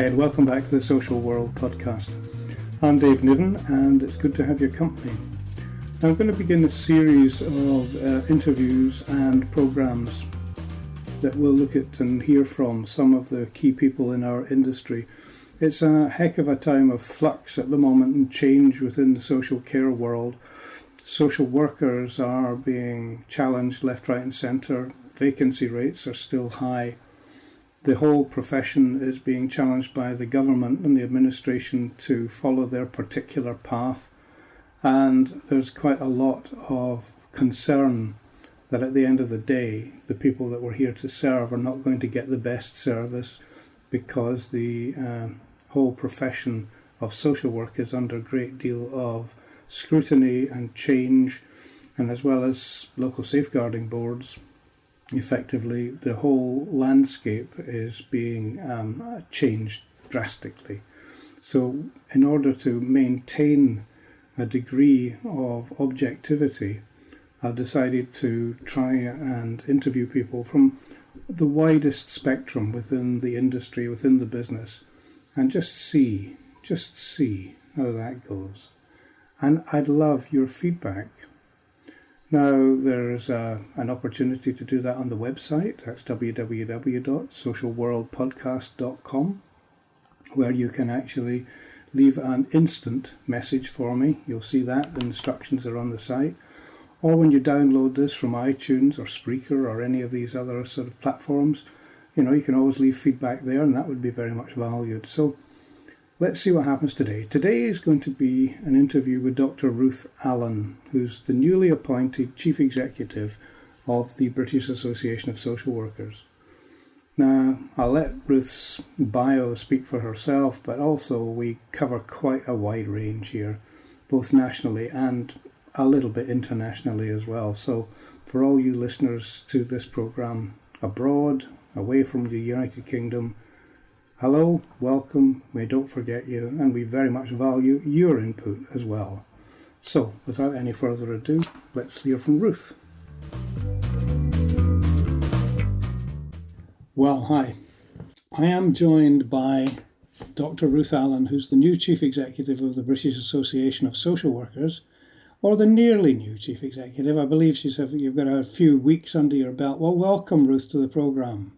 Hi, and welcome back to the Social World podcast. I'm Dave Niven, and it's good to have your company. I'm going to begin a series of interviews and programs that will look at and hear from some of the key people in our industry. It's a heck of a time of flux at the moment and change within the social care world. Social workers are being challenged left, right and centre. Vacancy rates are still high. The whole profession is being challenged by the government and the administration to follow their particular path. And there's quite a lot of concern that at the end of the day, the people that we're here to serve are not going to get the best service because the whole profession of social work is under a great deal of scrutiny and change, and as well as local safeguarding boards. Effectively, the whole landscape is being changed drastically. So in order to maintain a degree of objectivity, I've decided to try and interview people from the widest spectrum within the industry, within the business, and just see how that goes. And I'd love your feedback. Now, there's an opportunity to do that on the website. That's www.socialworldpodcast.com, where you can actually leave an instant message for me. You'll see that. The instructions are on the site. Or when you download this from iTunes or Spreaker or any of these other sort of platforms, you can always leave feedback there, and that would be very much valued. So let's see what happens today. Today is going to be an interview with Dr. Ruth Allen, who's the newly appointed Chief Executive of the British Association of Social Workers. Now, I'll let Ruth's bio speak for herself, but also we cover quite a wide range here, both nationally and a little bit internationally as well. So for all you listeners to this program abroad, away from the United Kingdom, hello, welcome, we don't forget you, and we very much value your input as well. So, without any further ado, let's hear from Ruth. Well, hi. I am joined by Dr. Ruth Allen, who's the new Chief Executive of the British Association of Social Workers, or the nearly new Chief Executive. I believe you've got a few weeks under your belt. Well, welcome, Ruth, to the programme.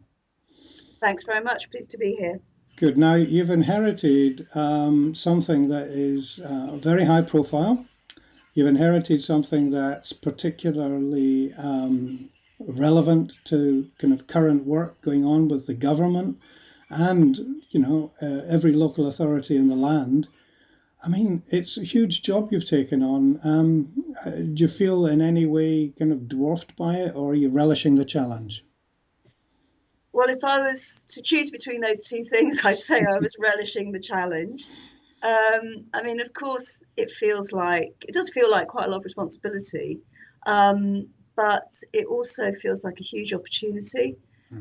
Thanks very much. Pleased to be here. Good. Now, you've inherited something that is very high profile. You've inherited something that's particularly relevant to kind of current work going on with the government and, every local authority in the land. I mean, it's a huge job you've taken on. Do you feel in any way kind of dwarfed by it, or are you relishing the challenge? Well, if I was to choose between those two things, I'd say I was relishing the challenge. Of course, it does feel like quite a lot of responsibility, but it also feels like a huge opportunity.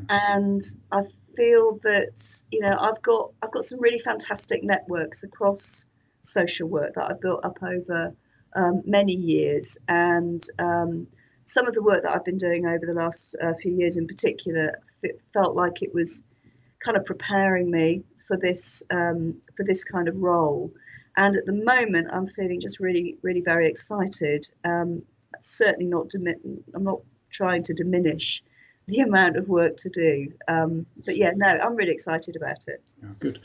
And I feel that, I've got some really fantastic networks across social work that I've built up over many years. And some of the work that I've been doing over the last few years in particular, it felt like it was kind of preparing me for this kind of role. And at the moment, I'm feeling just really, really very excited. Certainly not. I'm not trying to diminish the amount of work to do. But yeah, no, I'm really excited about it. Oh, good.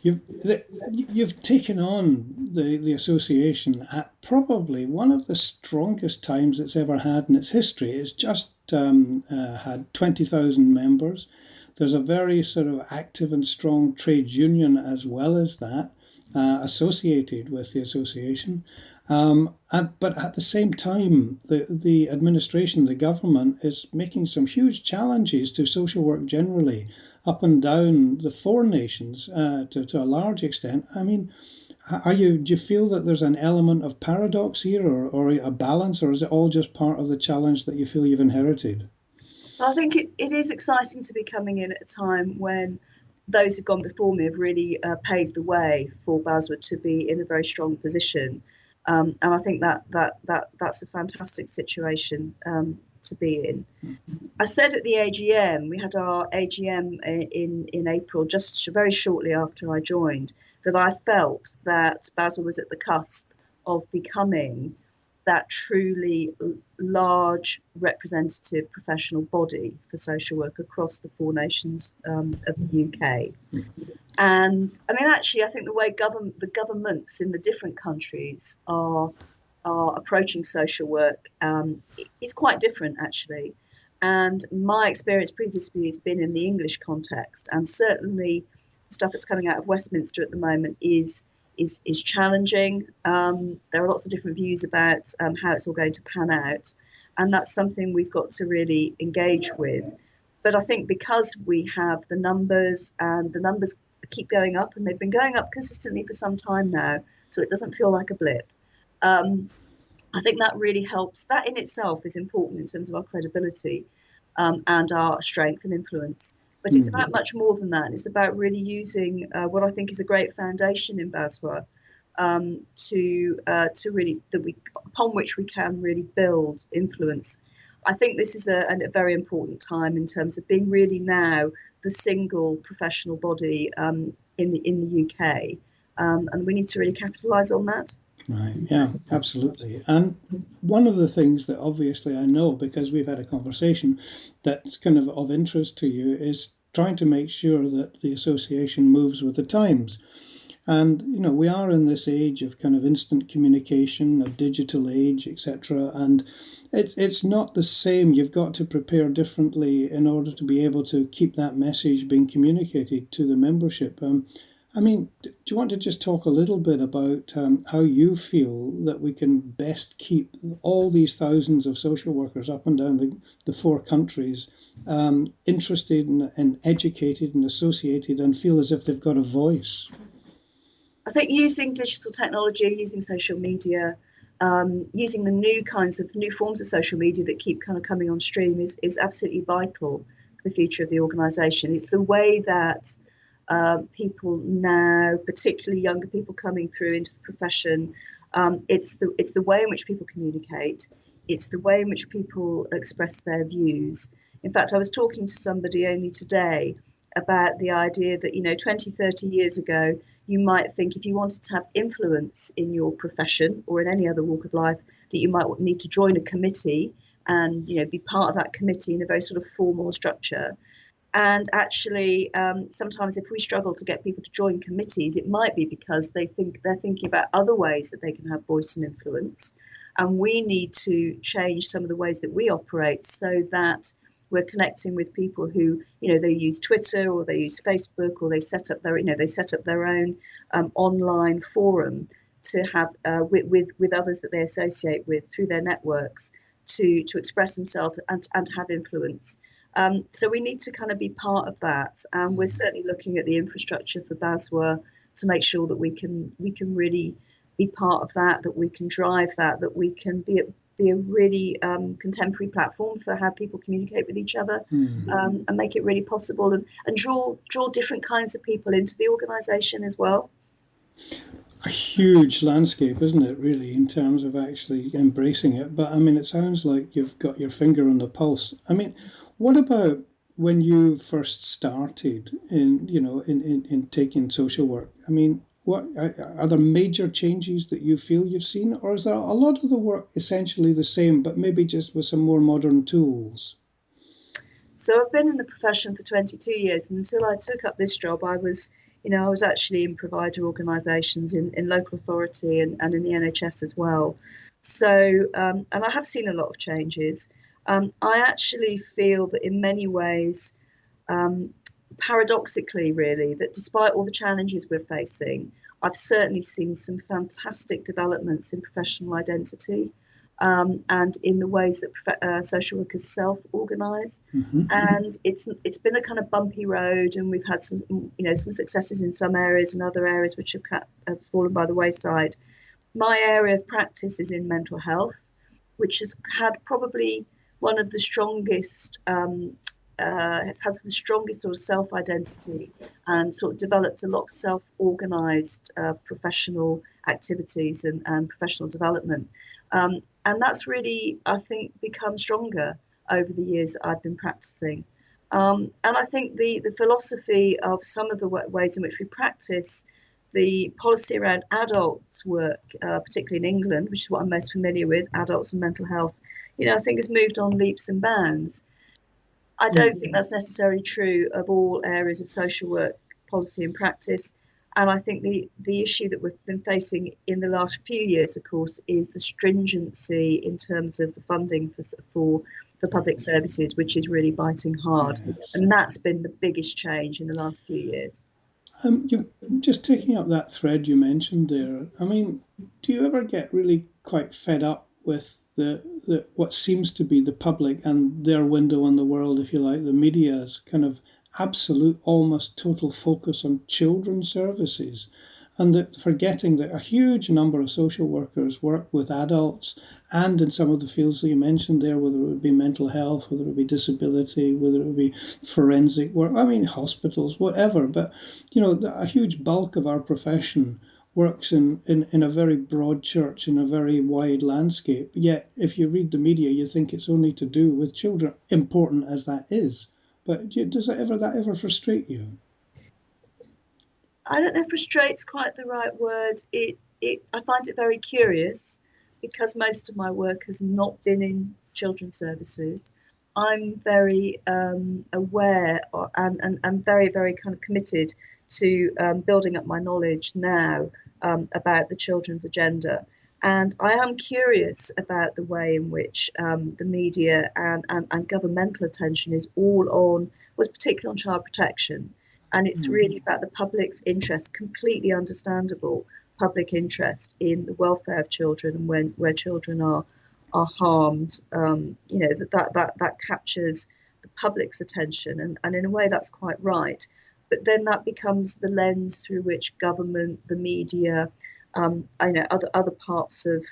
You've taken on the association at probably one of the strongest times it's ever had in its history. It's just had 20,000 members. There's a very sort of active and strong trade union as well as that associated with the association. But at the same time, the administration, the government is making some huge challenges to social work generally, up and down the four nations to a large extent. I mean, do you feel that there's an element of paradox here or a balance, or is it all just part of the challenge that you feel you've inherited? I think it is exciting to be coming in at a time when those who've gone before me have really paved the way for BASW to be in a very strong position. And I think that's a fantastic situation to be in. I said at the AGM, we had our AGM in April, just very shortly after I joined, that I felt that BASW was at the cusp of becoming that truly large representative professional body for social work across the 4 nations of the UK. And I mean, actually, I think the way the governments in the different countries are approaching social work is quite different, actually. And my experience previously has been in the English context, and certainly the stuff that's coming out of Westminster at the moment is challenging. There are lots of different views about how it's all going to pan out, and that's something we've got to really engage with. But I think because we have the numbers, and the numbers keep going up, and they've been going up consistently for some time now, so it doesn't feel like a blip. I think that really helps. That in itself is important in terms of our credibility and our strength and influence. But it's about much more than that. It's about really using what I think is a great foundation in BASW to really upon which we can really build influence. I think this is a very important time in terms of being really now the single professional body in the UK, and we need to really capitalise on that. Right, yeah, absolutely. And one of the things that obviously I know, because we've had a conversation that's kind of interest to you, is trying to make sure that the association moves with the times. And, we are in this age of kind of instant communication, a digital age, etc. And it's not the same. You've got to prepare differently in order to be able to keep that message being communicated to the membership. Do you want to just talk a little bit about how you feel that we can best keep all these thousands of social workers up and down the 4 countries interested and educated and associated and feel as if they've got a voice? I think using digital technology, using social media, using the new forms of social media that keep kind of coming on stream is absolutely vital for the future of the organisation. It's the way that people now, particularly younger people coming through into the profession, it's the way in which people communicate. It's the way in which people express their views. In fact, I was talking to somebody only today about the idea that, 20, 30 years ago, you might think if you wanted to have influence in your profession or in any other walk of life, that you might need to join a committee and, be part of that committee in a very sort of formal structure. And actually, sometimes if we struggle to get people to join committees, it might be because they're thinking about other ways that they can have voice and influence. And we need to change some of the ways that we operate so that we're connecting with people who, they use Twitter or they use Facebook or they set up their own online forum to have with others that they associate with through their networks to express themselves and have influence. So we need to kind of be part of that, and we're certainly looking at the infrastructure for BASW to make sure that we can really be part of that, that we can drive that we can be a really contemporary platform for how people communicate with each other, and make it really possible and draw different kinds of people into the organisation as well. A huge landscape, isn't it, really, in terms of actually embracing it? But it sounds like you've got your finger on the pulse. What about when you first started in taking social work? What are there major changes that you feel you've seen, or is there a lot of the work essentially the same, but maybe just with some more modern tools? So I've been in the profession for 22 years, and until I took up this job, I was actually in provider organisations in local authority and in the NHS as well. So, and I have seen a lot of changes. I actually feel that in many ways, paradoxically, really, that despite all the challenges we're facing, I've certainly seen some fantastic developments in professional identity and in the ways that social workers self-organise. And it's been a kind of bumpy road, and we've had some successes in some areas and other areas which have fallen by the wayside. My area of practice is in mental health, which has had probably one of the strongest, has the strongest sort of self-identity and sort of developed a lot of self-organised professional activities and professional development. And that's really, I think, become stronger. over the years that I've been practicing. And I think the philosophy of some of the ways in which we practice the policy around adults work, particularly in England, which is what I'm most familiar with, adults and mental health, I think has moved on leaps and bounds. I don't think that's necessarily true of all areas of social work policy and practice. And I think the issue that we've been facing in the last few years, of course, is the stringency in terms of the funding for public services, which is really biting hard. Yes. And that's been the biggest change in the last few years. Just taking up that thread you mentioned there, I mean, do you ever get really quite fed up with the what seems to be the public and their window on the world, if you like, the media's kind of absolute, almost total focus on children's services, and forgetting that a huge number of social workers work with adults and in some of the fields that you mentioned there, whether it would be mental health, whether it would be disability, whether it would be forensic work, I mean, hospitals, whatever. But, a huge bulk of our profession works in a very broad church, in a very wide landscape. Yet, if you read the media, you think it's only to do with children, important as that is. But does that ever frustrate you? I don't know if frustrate's quite the right word. I find it very curious because most of my work has not been in children's services. I'm very aware and very, very kind of committed to building up my knowledge now about the children's agenda. And I am curious about the way in which the media and governmental attention is all on, was particularly on child protection. And it's really about the public's interest, completely understandable public interest in the welfare of children and where children are harmed. That captures the public's attention, and in a way that's quite right. But then that becomes the lens through which government, the media, other parts of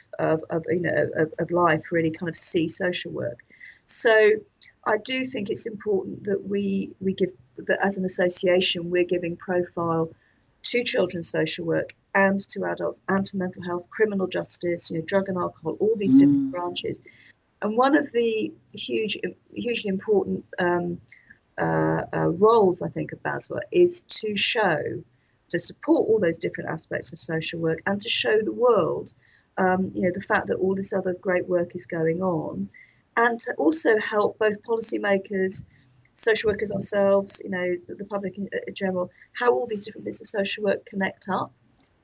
life really kind of see social work. So I do think it's important that we give that as an association we're giving profile to children's social work and to adults and to mental health, criminal justice, drug and alcohol, all these different branches. And one of the hugely important roles I think of BASW is to support all those different aspects of social work and to show the world, the fact that all this other great work is going on, and to also help both policymakers, social workers ourselves, the public in general, how all these different bits of social work connect up.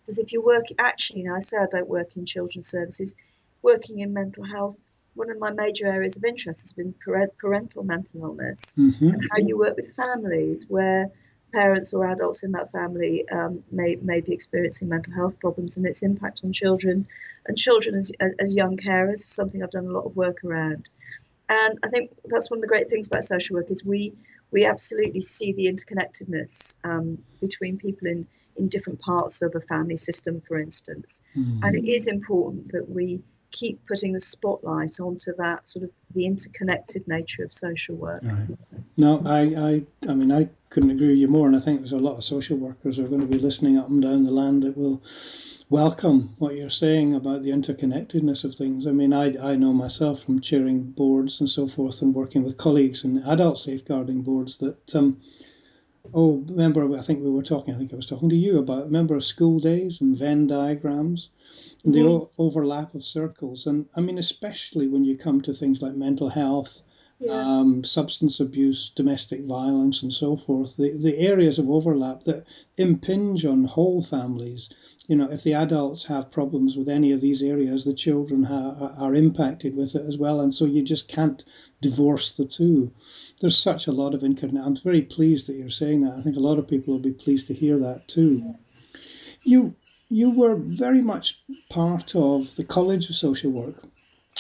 Because if you work, actually, I say I don't work in children's services, working in mental health, one of my major areas of interest has been parental mental illness, and how you work with families where parents or adults in that family may be experiencing mental health problems and its impact on children, and children as young carers is something I've done a lot of work around. And I think that's one of the great things about social work is we absolutely see the interconnectedness between people in different parts of a family system, for instance. And it is important that we keep putting the spotlight onto that sort of the interconnected nature of social work. Right. No, I mean, I couldn't agree with you more, and I think there's a lot of social workers who are going to be listening up and down the land that will welcome what you're saying about the interconnectedness of things. I mean, I know myself from chairing boards and so forth and working with colleagues in adult safeguarding boards that, remember, I think I was talking to you about, remember school days and Venn diagrams and the overlap of circles. And I mean, especially when you come to things like mental health, substance abuse, domestic violence, and so forth, the areas of overlap that impinge on whole families. If the adults have problems with any of these areas, the children are impacted with it as well. And so you just can't divorce the two. There's such a lot of I'm very pleased that you're saying that. I think a lot of people will be pleased to hear that too. You were very much part of the College of Social Work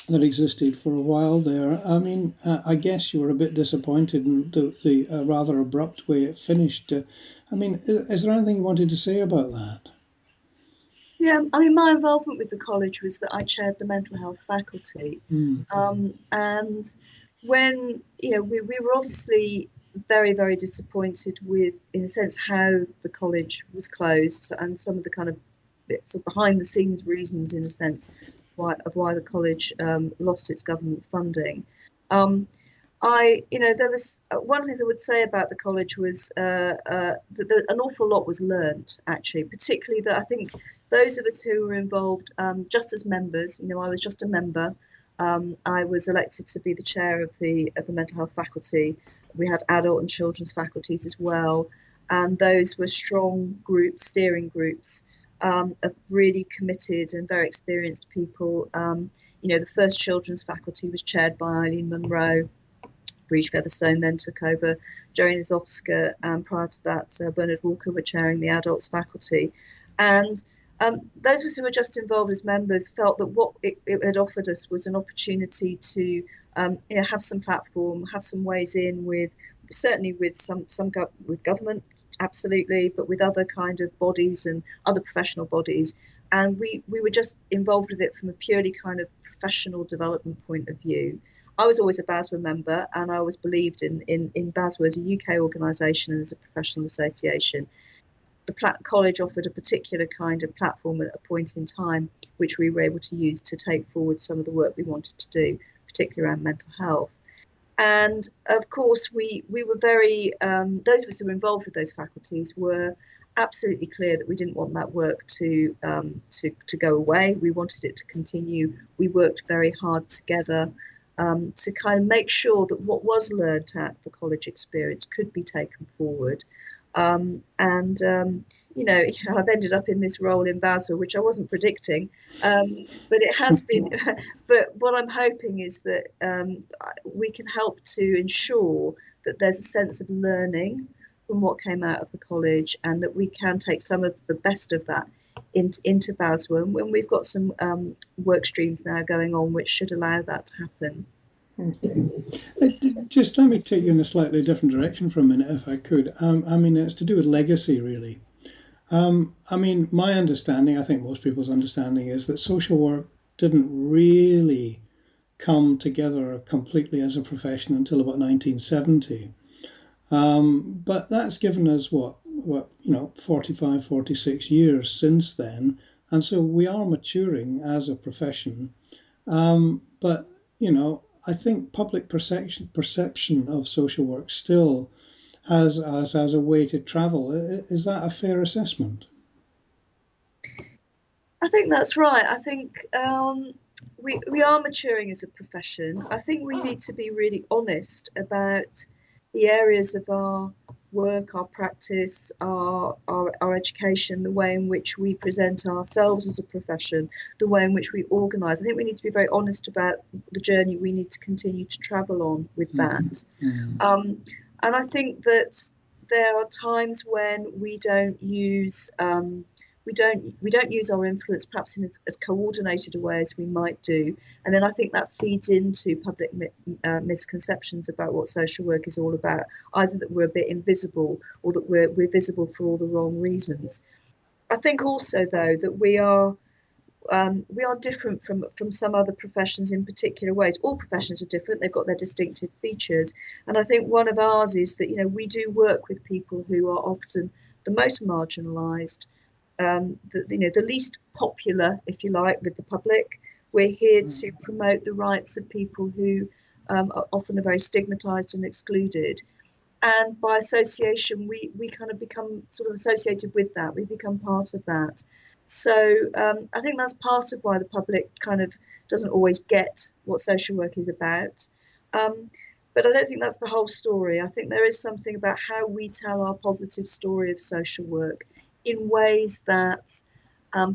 that existed for a while there. I mean, I guess you were a bit disappointed in the rather abrupt way it finished. I mean, is there anything you wanted to say about that? Yeah, I mean, my involvement with the college was that I chaired the mental health faculty. And when, we were obviously very, very disappointed with, in a sense, how the college was closed and some of the kind of bits of behind the scenes reasons, in a sense, why the college lost its government funding. there was one of the things I would say about the college was that an awful lot was learnt, actually, particularly that I think those of us who were involved just as members, I was just a member. I was elected to be the chair of the mental health faculty. We had adult and children's faculties as well, and those were strong groups, steering groups of really committed and very experienced people. The first children's faculty was chaired by Eileen Munro. Breach Featherstone then took over. Jerry Nazowska, prior to that, Bernard Walker were chairing the adults faculty. And those of us who were just involved as members felt that what it had offered us was an opportunity to have some platform, have some ways in with, certainly with with government, absolutely, but with other kind of bodies and other professional bodies. And we were just involved with it from a purely kind of professional development point of view. I was always a BASW member, and I always believed in BASW as a UK organisation and as a professional association. The college offered a particular kind of platform at a point in time, which we were able to use to take forward some of the work we wanted to do, particularly around mental health. And of course, we were very, those of us who were involved with those faculties were absolutely clear that we didn't want that work to go away. We wanted it to continue. We worked very hard together to kind of make sure that what was learned at the college experience could be taken forward. I've ended up in this role in BASW, which I wasn't predicting, but it has been. But what I'm hoping is that we can help to ensure that there's a sense of learning from what came out of the college, and that we can take some of the best of that into BASW. And we've got some work streams now going on which should allow that to happen. Okay. Just let me take you in a slightly different direction for a minute, if I could. It's to do with legacy, really. My understanding, I think most people's understanding, is that social work didn't really come together completely as a profession until about 1970. But that's given us 45, 46 years since then. And so we are maturing as a profession. But I think public perception of social work still has us as a way to travel. Is that a fair assessment? I think that's right. I think we are maturing as a profession. I think we need to be really honest about the areas of our work, our practice, our education, the way in which we present ourselves as a profession, the way in which we organise. I think we need to be very honest about the journey we need to continue to travel on with that. Mm-hmm. And I think that there are times when we don't use our influence perhaps in as coordinated a way as we might do, and then I think that feeds into public misconceptions about what social work is all about, either that we're a bit invisible or that we're visible for all the wrong reasons. I think also, though, that we are different from some other professions in particular ways. All professions are different; they've got their distinctive features, and I think one of ours is that we do work with people who are often the most marginalised. The least popular, if you like, with the public. We're here to promote the rights of people who are often are very stigmatised and excluded. And by association, we kind of become sort of associated with that. We become part of that. So I think that's part of why the public kind of doesn't always get what social work is about. But I don't think that's the whole story. I think there is something about how we tell our positive story of social work in ways that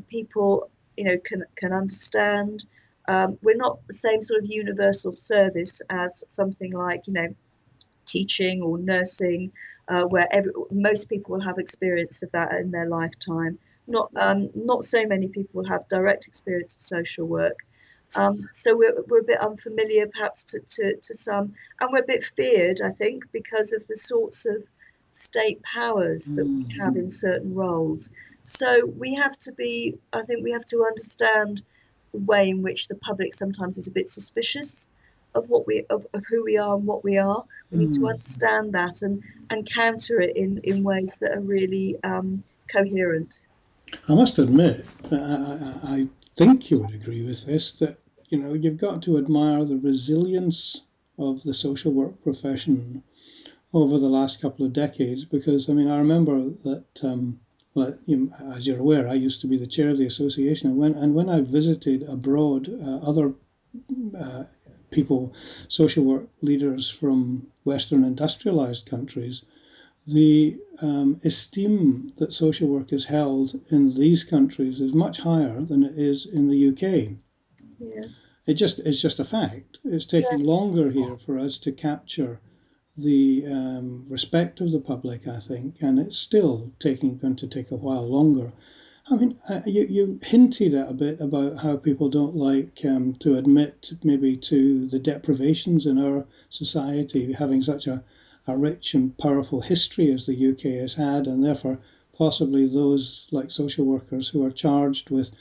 people, can understand. We're not the same sort of universal service as something like, teaching or nursing, where most people will have experience of that in their lifetime. Not so many people will have direct experience of social work. So we're a bit unfamiliar, perhaps, to some, and we're a bit feared, I think, because of the sorts of state powers that we have in certain roles. So we have to understand the way in which the public sometimes is a bit suspicious of of who we are and what we are. We need to understand that and counter it in ways that are really coherent. I must admit, I think you would agree with this, that you've got to admire the resilience of the social work profession over the last couple of decades, because I mean I remember that well, as you're aware, I used to be the chair of the association, and when I visited abroad, other people, social work leaders from Western industrialized countries, the esteem that social work is held in these countries is much higher than it is in the UK. Yeah. It's just a fact. It's taking longer here for us to capture the respect of the public, I think, and it's still going to take a while longer. I mean, you hinted at a bit about how people don't like to admit maybe to the deprivations in our society, having such a rich and powerful history as the UK has had, and therefore possibly those like social workers who are charged with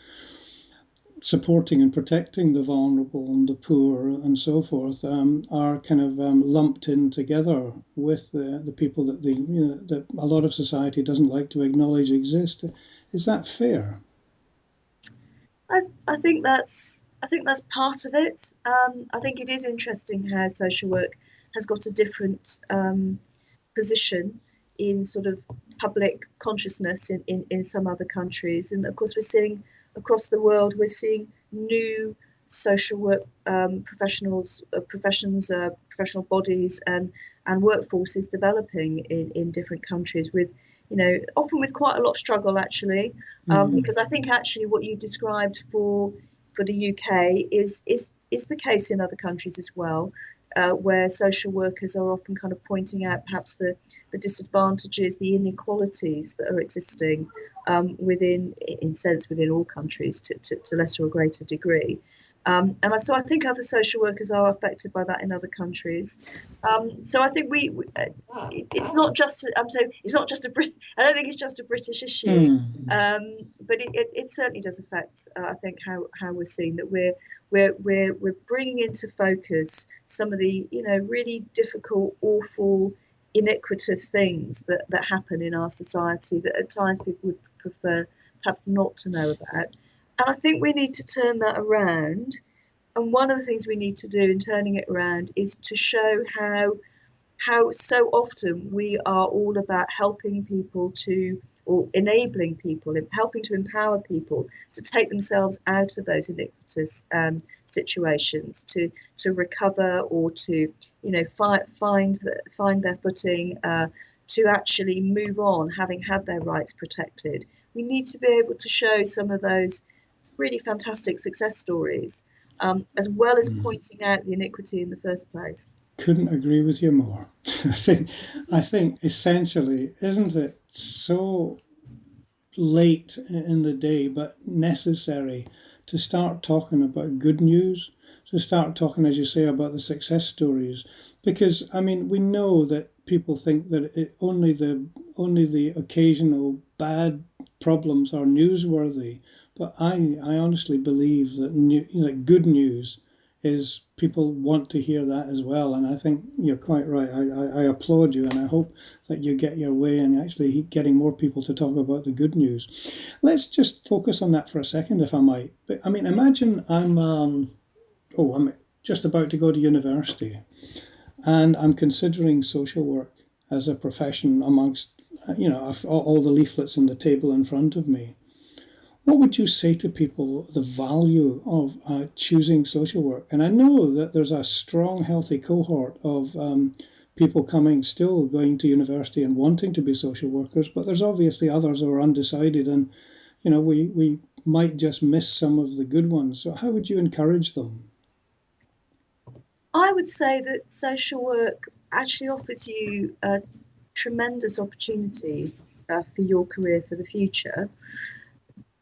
supporting and protecting the vulnerable and the poor and so forth are kind of lumped in together with the people that that a lot of society doesn't like to acknowledge exist. Is that fair? I think that's part of it. I think it is interesting how social work has got a different position in sort of public consciousness in some other countries. And of course, we're seeing across the world, we're seeing new social work professionals, professions, professional bodies, and workforces developing in different countries with, often with quite a lot of struggle actually, because I think actually what you described for the UK is the case in other countries as well, where social workers are often kind of pointing out perhaps the disadvantages, the inequalities that are existing within all countries to lesser or greater degree. So I think other social workers are affected by that in other countries. So I think it's not just it's not just I don't think it's just a British issue, but it certainly does affect I think how we're seeing that we're bringing into focus some of the really difficult, awful, iniquitous things that happen in our society that at times people would prefer perhaps not to know about. And I think we need to turn that around. And one of the things we need to do in turning it around is to show how so often we are all about helping people to, or enabling people, helping to empower people to take themselves out of those iniquitous situations, to recover or to find their footing, to actually move on, having had their rights protected. We need to be able to show some of those really fantastic success stories, as well as pointing out the iniquity in the first place. Couldn't agree with you more. I think essentially, isn't it so late in the day, but necessary to start talking about good news, to start talking, as you say, about the success stories, because I mean we know that people think that only the occasional bad problems are newsworthy, but I honestly believe that good news is people want to hear that as well. And I think you're quite right. I applaud you, and I hope that you get your way and actually getting more people to talk about the good news. Let's just focus on that for a second, if I might. But I mean, imagine I'm just about to go to university, and I'm considering social work as a profession amongst all the leaflets on the table in front of me. What would you say to people the value of choosing social work? And I know that there's a strong, healthy cohort of people still going to university and wanting to be social workers, but there's obviously others who are undecided, and we might just miss some of the good ones. So how would you encourage them? I would say that social work actually offers you tremendous opportunities for your career for the future.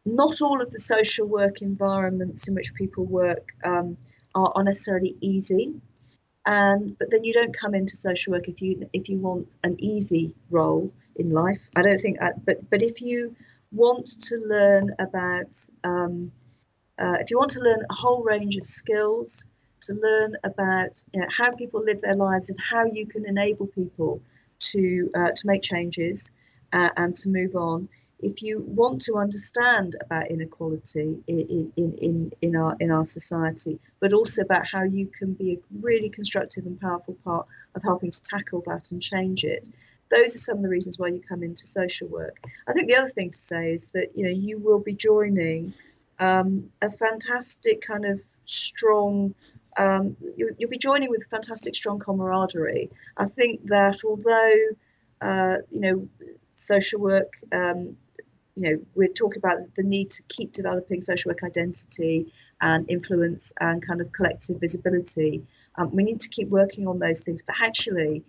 Not all of the social work environments in which people work are necessarily easy, and but then you don't come into social work if you want an easy role in life. I don't think that, but if you want to learn about if you want to learn a whole range of skills, to learn about how people live their lives and how you can enable people to make changes and to move on. if you want to understand about inequality in our society, but also about how you can be a really constructive and powerful part of helping to tackle that and change it, those are some of the reasons why you come into social work. I think the other thing to say is that you will be joining a fantastic kind of strong. You'll be joining with fantastic strong camaraderie. I think that although social work, we're talking about the need to keep developing social work identity and influence and kind of collective visibility. We need to keep working on those things, but actually,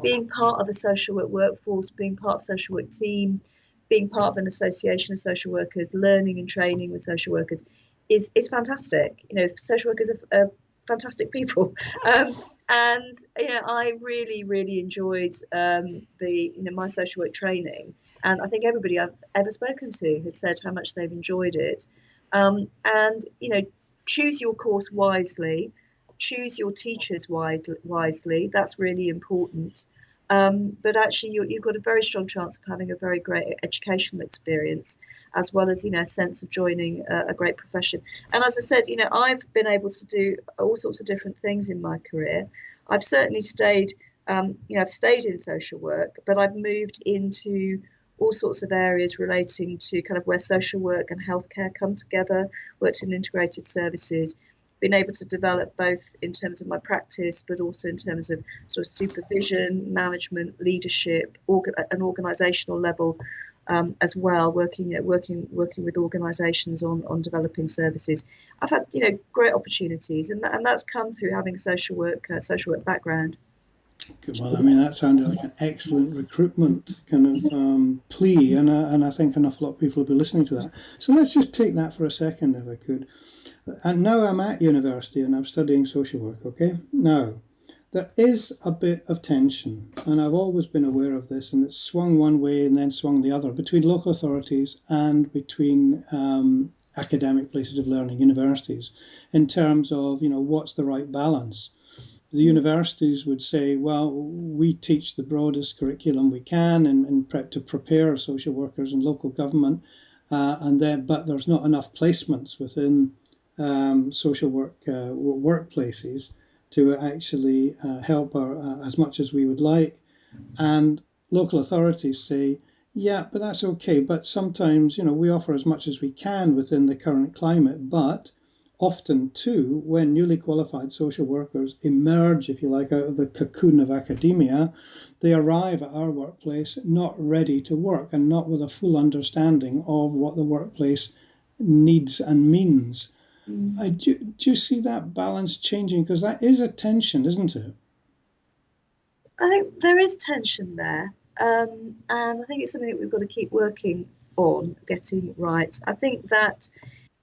being part of a social work workforce, being part of a social work team, being part of an association of social workers, learning and training with social workers is fantastic. Social workers are fantastic people. And I really enjoyed my social work training, and I think everybody I've ever spoken to has said how much they've enjoyed it. And choose your course wisely, choose your teachers wisely. That's really important. But actually, you've got a very strong chance of having a very great educational experience, as well as a sense of joining a great profession. And as I said, I've been able to do all sorts of different things in my career. I've certainly stayed, I've stayed in social work, but I've moved into all sorts of areas relating to kind of where social work and healthcare come together. Worked in integrated services, been able to develop both in terms of my practice, but also in terms of sort of supervision, management, leadership, an organisational level as well. Working with organisations on developing services. I've had great opportunities, and that's come through having a social work background. Good. Well, I mean, that sounded like an excellent recruitment kind of plea, and I think an awful lot of people will be listening to that. So let's just take that for a second, if I could. And now I'm at university and I'm studying social work, okay? Now, there is a bit of tension, and I've always been aware of this, and it's swung one way and then swung the other, between local authorities and between academic places of learning, universities, in terms of, what's the right balance. The universities would say, well, we teach the broadest curriculum we can to prepare social workers and local government, but there's not enough placements within social work workplaces to actually help as much as we would like. And local authorities say, yeah, but that's okay. But sometimes, we offer as much as we can within the current climate, but often too, when newly qualified social workers emerge, if you like, out of the cocoon of academia, they arrive at our workplace not ready to work and not with a full understanding of what the workplace needs and means. Do you see that balance changing? Because that is a tension, isn't it? I think there is tension there, and I think it's something that we've got to keep working on getting right. I think that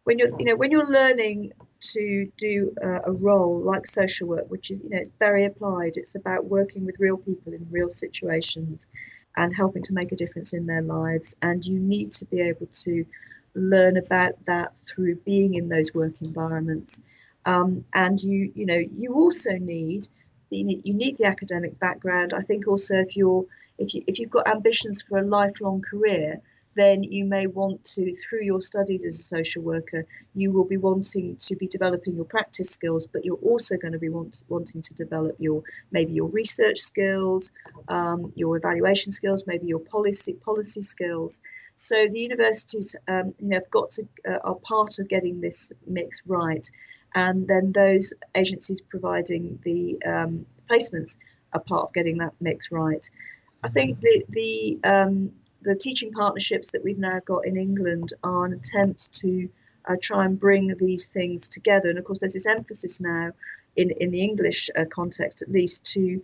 when you're learning to do a role like social work, which is it's very applied. It's about working with real people in real situations and helping to make a difference in their lives. And you need to be able to learn about that through being in those work environments. And you also need the academic background. I think also if you've got ambitions for a lifelong career, then you may want to, through your studies as a social worker, you will be wanting to be developing your practice skills, but you're also going to be wanting to develop maybe your research skills, your evaluation skills, maybe your policy skills. So the universities, have got to are part of getting this mix right, and then those agencies providing the placements are part of getting that mix right. I think the teaching partnerships that we've now got in England are an attempt to try and bring these things together. And of course, there's this emphasis now in the English context, at least, to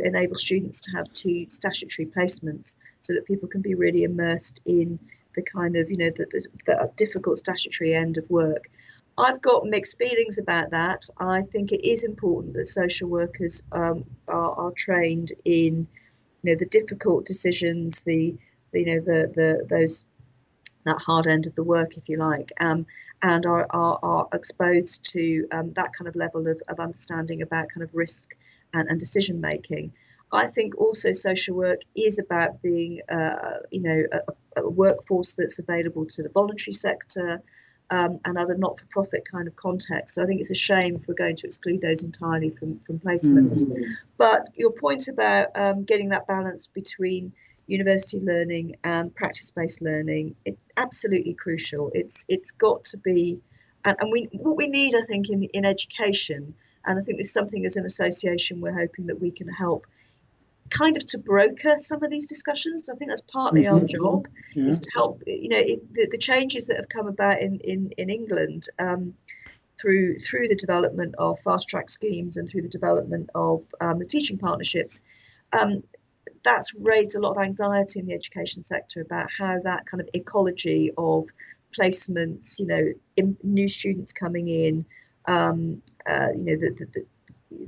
enable students to have 2 statutory placements, so that people can be really immersed in the kind of the difficult statutory end of work. I've got mixed feelings about that. I think it is important that social workers are trained in the difficult decisions, those that hard end of the work, if you like, and are exposed to that kind of level of understanding about kind of risk and decision making. I think also social work is about being, a workforce that's available to the voluntary sector, and other not-for-profit kind of contexts. So I think it's a shame if we're going to exclude those entirely from placements. But your point about getting that balance between university learning and practice-based learning, it's absolutely crucial. It's got to be, and what we need, I think, in education, and I think there's something as an association we're hoping that we can help kind of to broker some of these discussions. I think that's partly our job, is to help, the changes that have come about in England, through the development of fast track schemes and through the development of the teaching partnerships. That's raised a lot of anxiety in the education sector about how that kind of ecology of placements, new students coming in,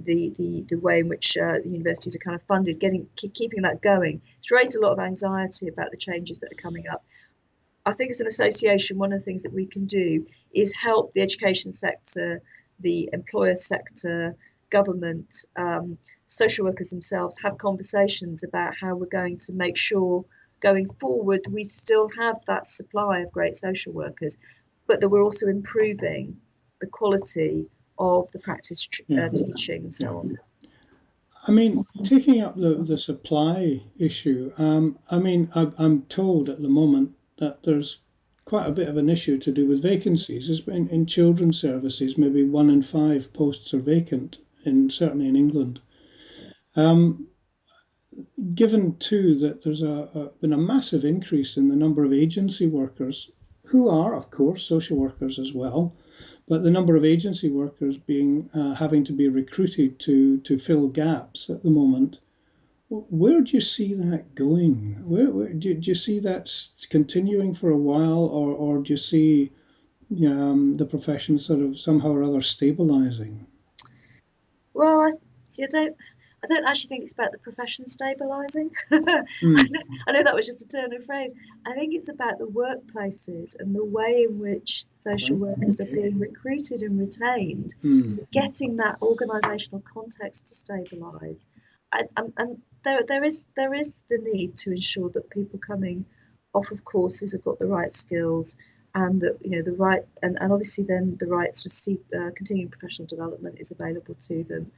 the way in which universities are kind of funded, keeping that going. It's raised a lot of anxiety about the changes that are coming up. I think as an association, one of the things that we can do is help the education sector, the employer sector, government, social workers themselves have conversations about how we're going to make sure going forward we still have that supply of great social workers, but that we're also improving the quality of the practice teaching and so on. I mean, taking up the supply issue, I'm told at the moment that there's quite a bit of an issue to do with vacancies. In children's services, maybe 1 in 5 posts are vacant, certainly in England. Given too that there's been a massive increase in the number of agency workers, who are, of course, social workers as well, but the number of agency workers having to be recruited to fill gaps at the moment. Where do you see that going? Where do you see that continuing for a while, or do you see the profession sort of somehow or other stabilising? Well, I don't actually think it's about the profession stabilising. I know that was just a turn of phrase. I think it's about the workplaces and the way in which social workers are being recruited and retained, getting that organisational context to stabilise. And there is the need to ensure that people coming off of courses have got the right skills, and that the right, and obviously then the right to see continuing professional development is available to them.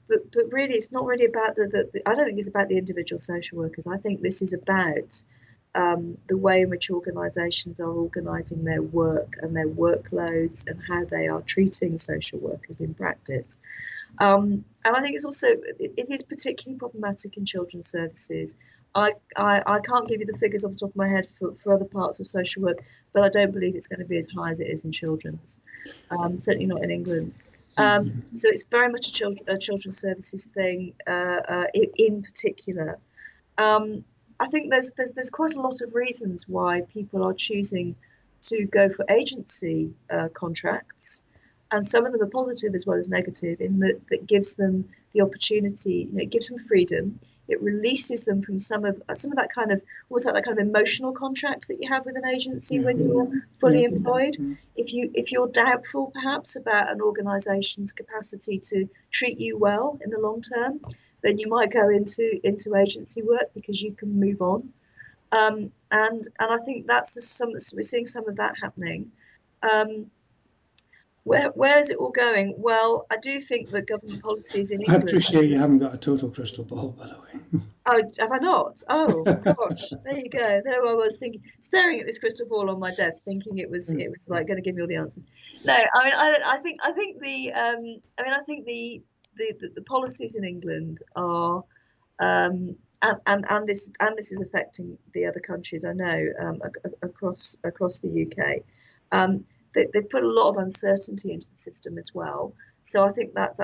But really, it's not really about I don't think it's about the individual social workers. I think this is about the way in which organisations are organising their work and their workloads and how they are treating social workers in practice. And I think it's also, it is particularly problematic in children's services. I can't give you the figures off the top of my head for other parts of social work, but I don't believe it's going to be as high as it is in children's, certainly not in England. So it's very much a children's services thing, in particular. I think there's quite a lot of reasons why people are choosing to go for agency contracts, and some of them are positive as well as negative, in that gives them the opportunity, it gives them freedom. It releases them from some of that kind of, what's that kind of emotional contract that you have with an agency when you're fully employed. If you're doubtful perhaps about an organisation's capacity to treat you well in the long term, then you might go into agency work because you can move on. And I think that's we're seeing some of that happening. Where is it all going? Well, I do think that government policies in England. I appreciate you haven't got a total crystal ball, by the way. Oh, have I not? Oh gosh, there you go. There I was thinking, staring at this crystal ball on my desk, thinking it was like going to give me all the answers. No, I mean, I think the policies in England are, and this is affecting the other countries I know, across the UK. They put a lot of uncertainty into the system as well. So I think that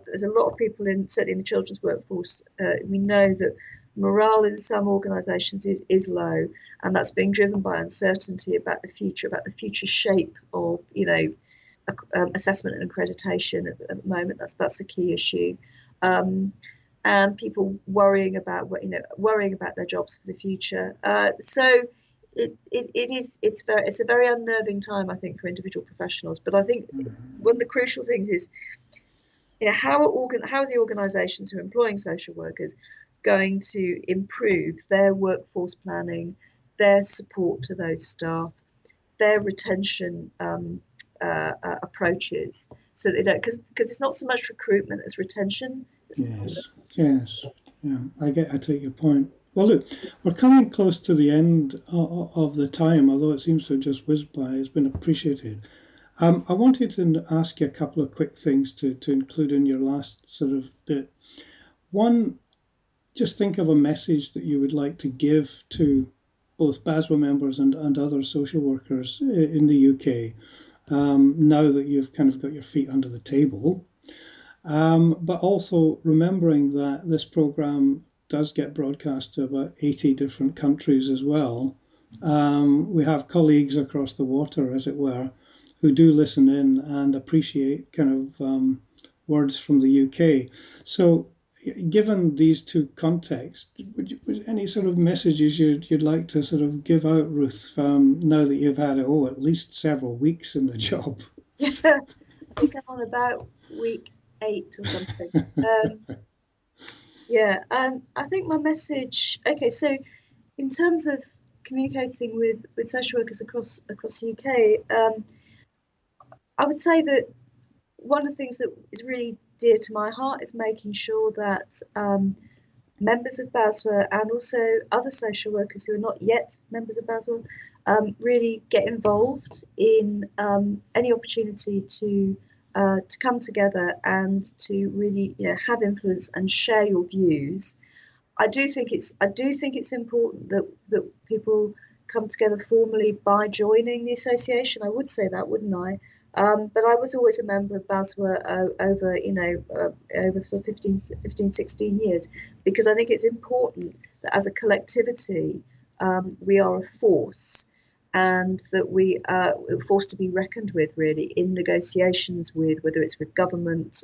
there's a lot of people certainly in the children's workforce. We know that morale in some organisations is low, and that's being driven by uncertainty about the future shape of assessment and accreditation at the moment. That's a key issue, and people worrying about their jobs for the future. So it's a very unnerving time, I think, for individual professionals. But I think one of the crucial things is how are the organisations who are employing social workers going to improve their workforce planning, their support to those staff, their retention approaches, so they don't, because it's not so much recruitment as retention. Yes, yes, yeah. I take your point. Well, look, we're coming close to the end of the time, although it seems to have just whizzed by. It's been appreciated. I wanted to ask you a couple of quick things to include in your last sort of bit. One, just think of a message that you would like to give to both BASW members and other social workers in the UK, now that you've kind of got your feet under the table. But also remembering that this program does get broadcast to about 80 different countries as well. We have colleagues across the water, as it were, who do listen in and appreciate kind of words from the UK. So, given these two contexts, would any sort of messages you'd like to sort of give out, Ruth, now that you've had at least several weeks in the job? Yeah, I think I'm on about week 8 or something. Yeah, I think my message. Okay, so in terms of communicating with social workers across the UK, I would say that one of the things that is really dear to my heart is making sure that members of BASW and also other social workers who are not yet members of BASW really get involved in any opportunity to come together and to really have influence and share your views. I do think it's important that people come together formally by joining the association. I would say that, wouldn't I? But I was always a member of BASW over sort of 16 years, because I think it's important that as a collectivity we are a force, and that we are a force to be reckoned with, really, in negotiations with, whether it's with government,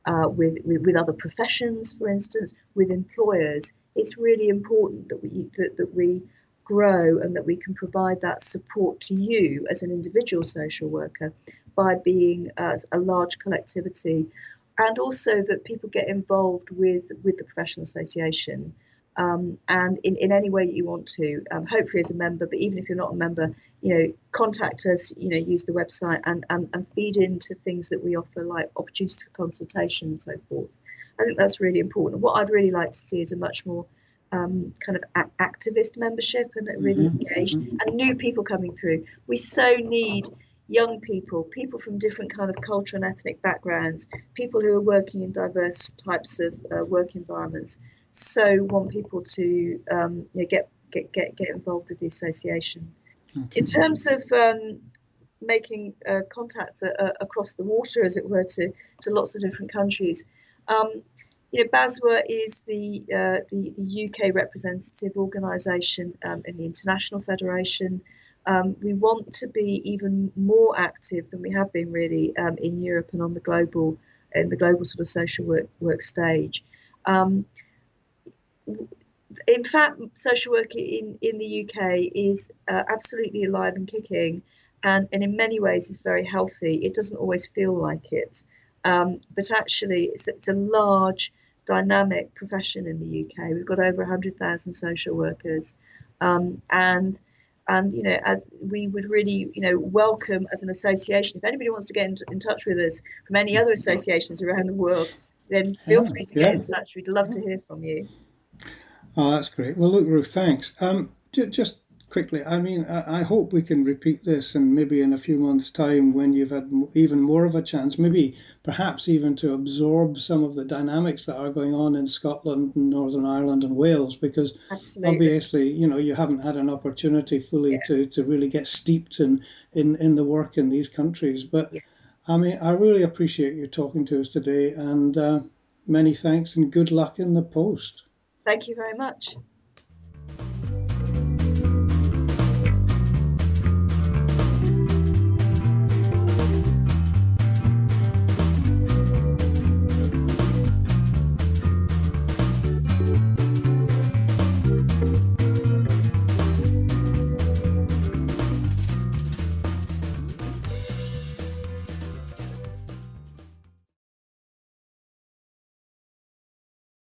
with other professions, for instance, with employers. It's really important that we grow and that we can provide that support to you as an individual social worker by being a large collectivity, and also that people get involved with the professional association. And in any way that you want to, hopefully as a member, but even if you're not a member, contact us, use the website and feed into things that we offer, like opportunities for consultation and so forth. I think that's really important. What I'd really like to see is a much more kind of activist membership, and really engaged, and new people coming through. We so need young people from different kind of cultural and ethnic backgrounds, people who are working in diverse types of work environments. So want people to get involved with the association. Okay. In terms of making contacts across the water, as it were, to lots of different countries. BASW is the UK representative organisation in the International Federation. We want to be even more active than we have been, really, in Europe and on the global sort of social work stage. In fact, social work in the UK is absolutely alive and kicking, and in many ways is very healthy. It doesn't always feel like it, but actually it's a large, dynamic profession in the UK. We've got over 100,000 social workers, and as we would really welcome, as an association, if anybody wants to get in touch with us from any other associations around the world, then feel free to get in touch. We'd love to hear from you. Oh, that's great. Well, look, Ruth, thanks. Just quickly, I mean, I hope we can repeat this, and maybe in a few months' time, when you've had even more of a chance, maybe perhaps even to absorb some of the dynamics that are going on in Scotland and Northern Ireland and Wales, because Absolutely. obviously, you haven't had an opportunity fully to really get steeped in the work in these countries. But I mean, I really appreciate you talking to us today, and many thanks and good luck in the post. Thank you very much.